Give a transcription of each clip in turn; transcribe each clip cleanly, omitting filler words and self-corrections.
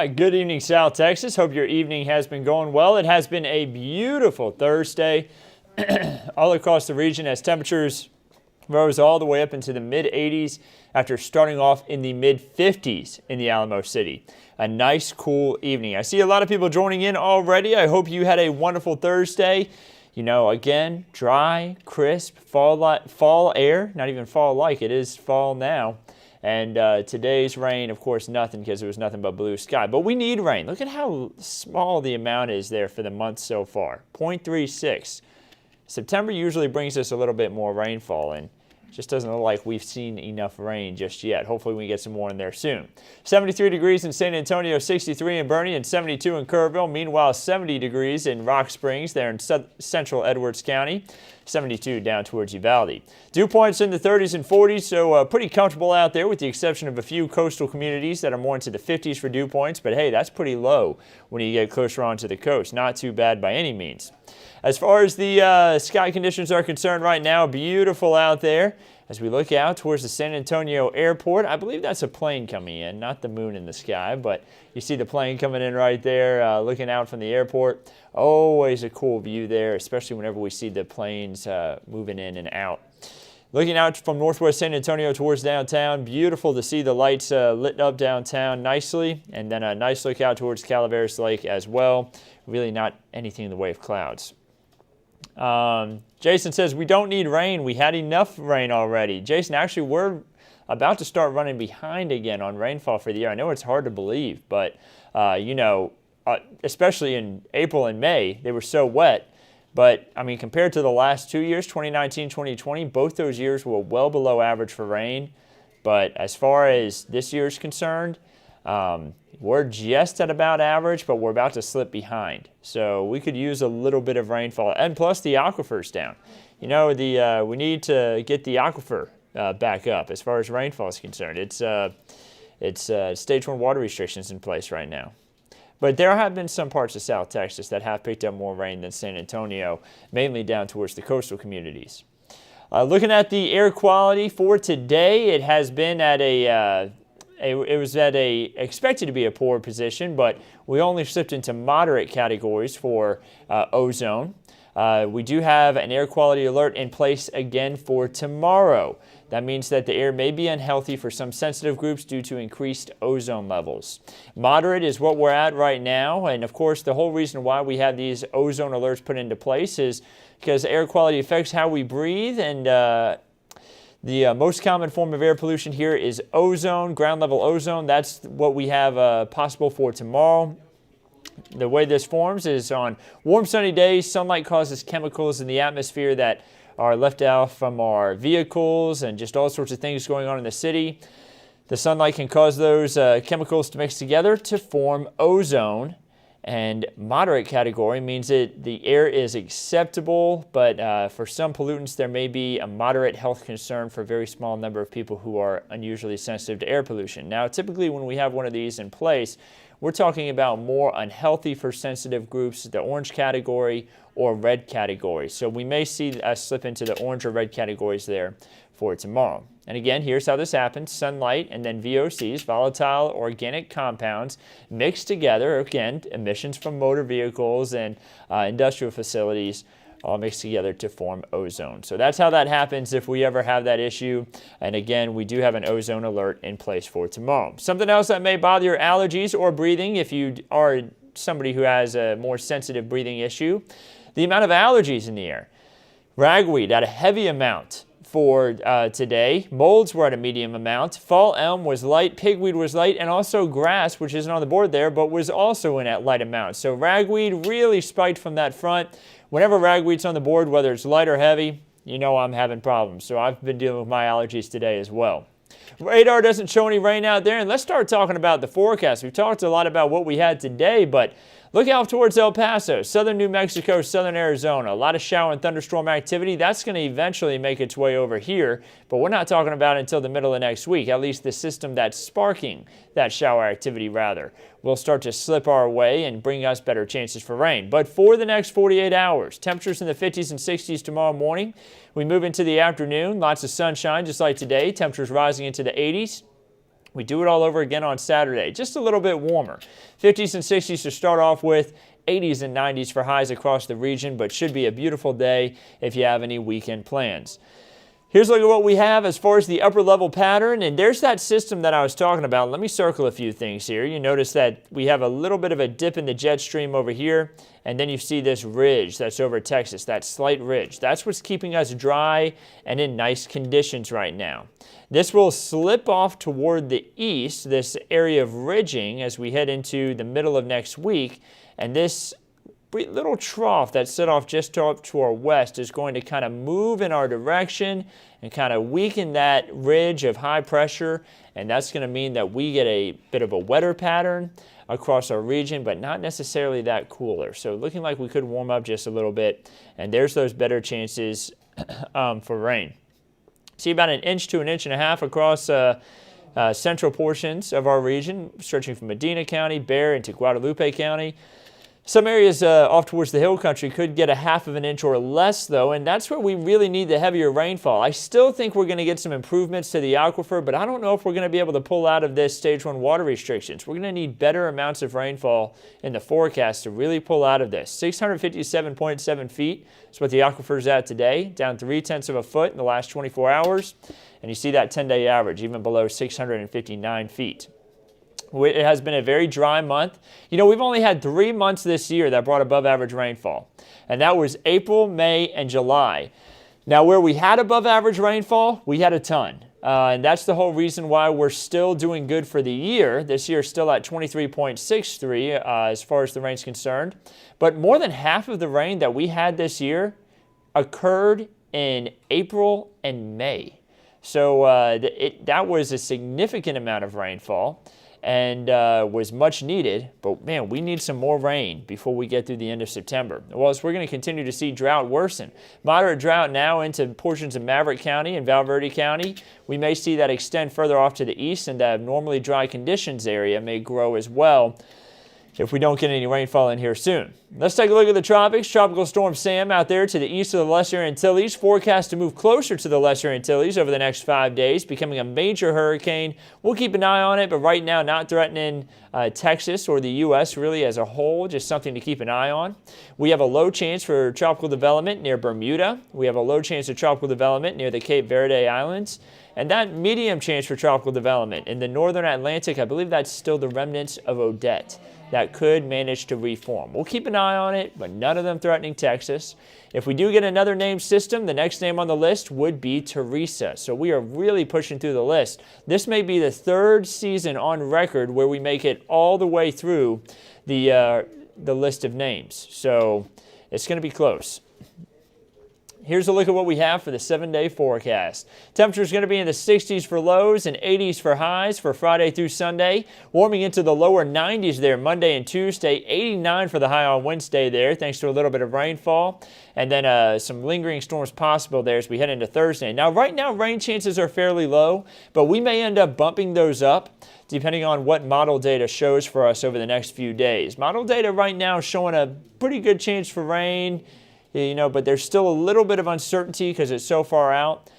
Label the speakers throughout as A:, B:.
A: right, good evening, South Texas. Hope your evening has been going well. It has been a beautiful Thursday all across the region as temperatures rose all the way up into the mid-80s after starting off in the mid-50s in the Alamo City. A nice, cool evening. I see a lot of people joining in already. I hope you had a wonderful Thursday. You know, again, dry, crisp, fall air, not even fall-like. It is fall now. And today's rain, of course, nothing because it was nothing but blue sky. But we need rain. Look at how small the amount is there for the month so far, 0.36. September usually brings us a little bit more rainfall, and it just doesn't look like we've seen enough rain just yet. Hopefully we get some more in there soon. 73 degrees in San Antonio, 63 in Bernie, and 72 in Kerrville. Meanwhile, 70 degrees in Rock Springs there in central Edwards County. 72 down towards Uvalde. Dew points in the 30s and 40s, so pretty comfortable out there with the exception of a few coastal communities that are more into the 50s for dew points. But hey, that's pretty low when you get closer onto the coast. Not too bad by any means. As far as the sky conditions are concerned right now, beautiful out there. As we look out towards the San Antonio airport, I believe that's a plane coming in, not the moon in the sky, but you see the plane coming in right there, looking out from the airport. Always a cool view there, especially whenever we see the planes moving in and out. Looking out from northwest San Antonio towards downtown, beautiful to see the lights lit up downtown nicely, and then a nice look out towards Calaveras Lake as well. Really not anything in the way of clouds. Jason says, we don't need rain. We had enough rain already. Jason, actually, we're about to start running behind again on rainfall for the year. I know it's hard to believe, but, you know, especially in April and May, they were so wet. But, I mean, compared to the last 2 years, 2019, 2020, both those years were well below average for rain. But as far as this year's concerned, we're just at about average, but we're about to slip behind. So we could use a little bit of rainfall. And plus the aquifer's down. You know, we need to get the aquifer back up as far as rainfall is concerned. It's stage 1 water restrictions in place right now. But there have been some parts of South Texas that have picked up more rain than San Antonio, mainly down towards the coastal communities. Looking at the air quality for today, it has been at it was at expected to be a poor position, but we only slipped into moderate categories for ozone. We do have an air quality alert in place again for tomorrow. That means that the air may be unhealthy for some sensitive groups due to increased ozone levels. Moderate is what we're at right now, and of course the whole reason why we have these ozone alerts put into place is because air quality affects how we breathe, and the most common form of air pollution here is ozone, ground level ozone. That's what we have possible for tomorrow. The way this forms is on warm sunny days, sunlight causes chemicals in the atmosphere that are left out from our vehicles and just all sorts of things going on in the city. The sunlight can cause those chemicals to mix together to form ozone. And moderate category means that the air is acceptable, but for some pollutants there may be a moderate health concern for a very small number of people who are unusually sensitive to air pollution. Now, typically when we have one of these in place, we're talking about more unhealthy for sensitive groups, the orange category or red category. So we may see us slip into the orange or red categories there for tomorrow. And again, here's how this happens. Sunlight and then VOCs, volatile organic compounds, mixed together. Again, emissions from motor vehicles and industrial facilities all mixed together to form ozone. So that's how that happens if we ever have that issue. And again, we do have an ozone alert in place for tomorrow. Something else that may bother your allergies or breathing if you are somebody who has a more sensitive breathing issue, the amount of allergies in the air. Ragweed at a heavy amount for today. Molds were at a medium amount. Fall elm was light, pigweed was light, and also grass, which isn't on the board there, but was also in at light amounts. So ragweed really spiked from that front. Whenever ragweed's on the board, whether it's light or heavy, you know I'm having problems. So I've been dealing with my allergies today as well. Radar doesn't show any rain out there, and let's start talking about the forecast. We've talked a lot about what we had today, but look out towards El Paso, southern New Mexico, southern Arizona. A lot of shower and thunderstorm activity. That's going to eventually make its way over here, but we're not talking about it until the middle of next week. At least the system that's sparking that shower activity, rather, will start to slip our way and bring us better chances for rain. But for the next 48 hours, temperatures in the 50s and 60s tomorrow morning. We move into the afternoon, lots of sunshine just like today. Temperatures rising into the 80s. We do it all over again on Saturday, just a little bit warmer. 50s and 60s to start off with, 80s and 90s for highs across the region, but should be a beautiful day if you have any weekend plans. Here's a look at what we have as far as the upper level pattern, and there's that system that I was talking about. Let me circle a few things here. You notice that we have a little bit of a dip in the jet stream over here, and then you see this ridge that's over Texas, that slight ridge. That's what's keeping us dry and in nice conditions right now. This will slip off toward the east, this area of ridging, as we head into the middle of next week, and this little trough that's set off just up to our west is going to kind of move in our direction and kind of weaken that ridge of high pressure, and that's going to mean that we get a bit of a wetter pattern across our region, but not necessarily that cooler. So looking like we could warm up just a little bit, and there's those better chances for rain. See about an inch to an inch and a half across central portions of our region, stretching from Medina County, Bexar into Guadalupe County. Some areas off towards the hill country could get a half of an inch or less, though, and that's where we really need the heavier rainfall. I still think we're going to get some improvements to the aquifer, but I don't know if we're going to be able to pull out of this stage 1 water restrictions. We're going to need better amounts of rainfall in the forecast to really pull out of this. 657.7 feet is what the aquifer is at today, down 0.3 of a foot in the last 24 hours, and you see that 10-day average even below 659 feet. It has been a very dry month. You know, we've only had 3 months this year that brought above average rainfall, and that was April, May, and July. Now, where we had above average rainfall, we had a ton, and that's the whole reason why we're still doing good for the year. This year is still at 23.63 as far as the rain's concerned, but more than half of the rain that we had this year occurred in April and May. So that was a significant amount of rainfall, and was much needed, but man, we need some more rain before we get through the end of September. Well, as we're going to continue to see drought worsen. Moderate drought now into portions of Maverick County and Val Verde County. We may see that extend further off to the east, and that abnormally dry conditions area may grow as well if we don't get any rainfall in here soon. Let's take a look at the tropics. Tropical Storm Sam out there to the east of the Lesser Antilles, forecast to move closer to the Lesser Antilles over the next 5 days, becoming a major hurricane. We'll keep an eye on it, but right now not threatening Texas or the U.S. really as a whole, just something to keep an eye on. We have a low chance for tropical development near Bermuda. We have a low chance of tropical development near the Cape Verde Islands. And that medium chance for tropical development in the northern Atlantic, I believe that's still the remnants of Odette that could manage to reform. We'll keep an eye on it, but none of them threatening Texas. If we do get another named system, the next name on the list would be Teresa. So we are really pushing through the list. This may be the 3rd season on record where we make it all the way through the list of names. So it's going to be close. Here's a look at what we have for the 7-day forecast. Temperature is going to be in the 60s for lows and 80s for highs for Friday through Sunday. Warming into the lower 90s there Monday and Tuesday. 89 for the high on Wednesday there, thanks to a little bit of rainfall. And then some lingering storms possible there as we head into Thursday. Now, right now, rain chances are fairly low, but we may end up bumping those up depending on what model data shows for us over the next few days. Model data right now is showing a pretty good chance for rain, you know, but there's still a little bit of uncertainty because it's so far out.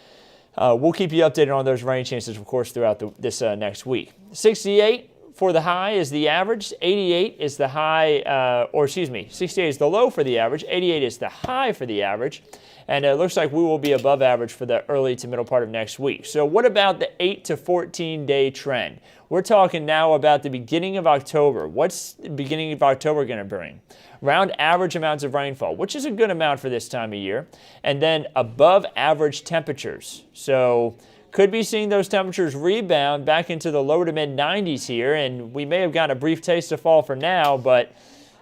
A: We'll keep you updated on those rain chances, of course, throughout this next week. 68 for the high is the average. 88 is the high, 68 is the low for the average. 88 is the high for the average. And it looks like we will be above average for the early to middle part of next week. So what about the 8 to 14 day trend? We're talking now about the beginning of October. What's the beginning of October going to bring? Around average amounts of rainfall, which is a good amount for this time of year, and then above average temperatures. So could be seeing those temperatures rebound back into the low to mid 90s here, and we may have gotten a brief taste of fall for now, but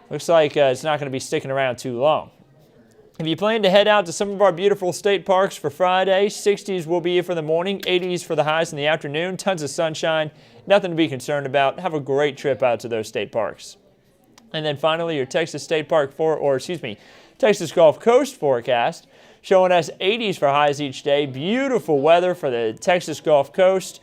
A: looks like it's not going to be sticking around too long. If you plan to head out to some of our beautiful state parks for Friday, 60s will be for the morning, 80s for the highs in the afternoon, tons of sunshine, nothing to be concerned about. Have a great trip out to those state parks. And then finally, your Texas Texas Gulf Coast forecast showing us 80s for highs each day. Beautiful weather for the Texas Gulf Coast.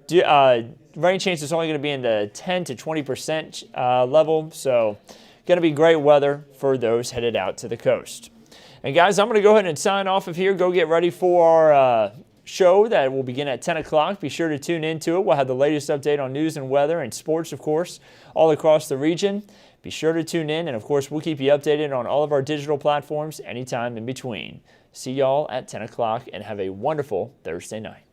A: Rain chance is only going to be in the 10 to 20% level, so going to be great weather for those headed out to the coast. And guys, I'm going to go ahead and sign off of here. Go get ready for our show that will begin at 10 o'clock. Be sure to tune into it. We'll have the latest update on news and weather and sports, of course, all across the region. Be sure to tune in, and of course, we'll keep you updated on all of our digital platforms anytime in between. See y'all at 10 o'clock, and have a wonderful Thursday night.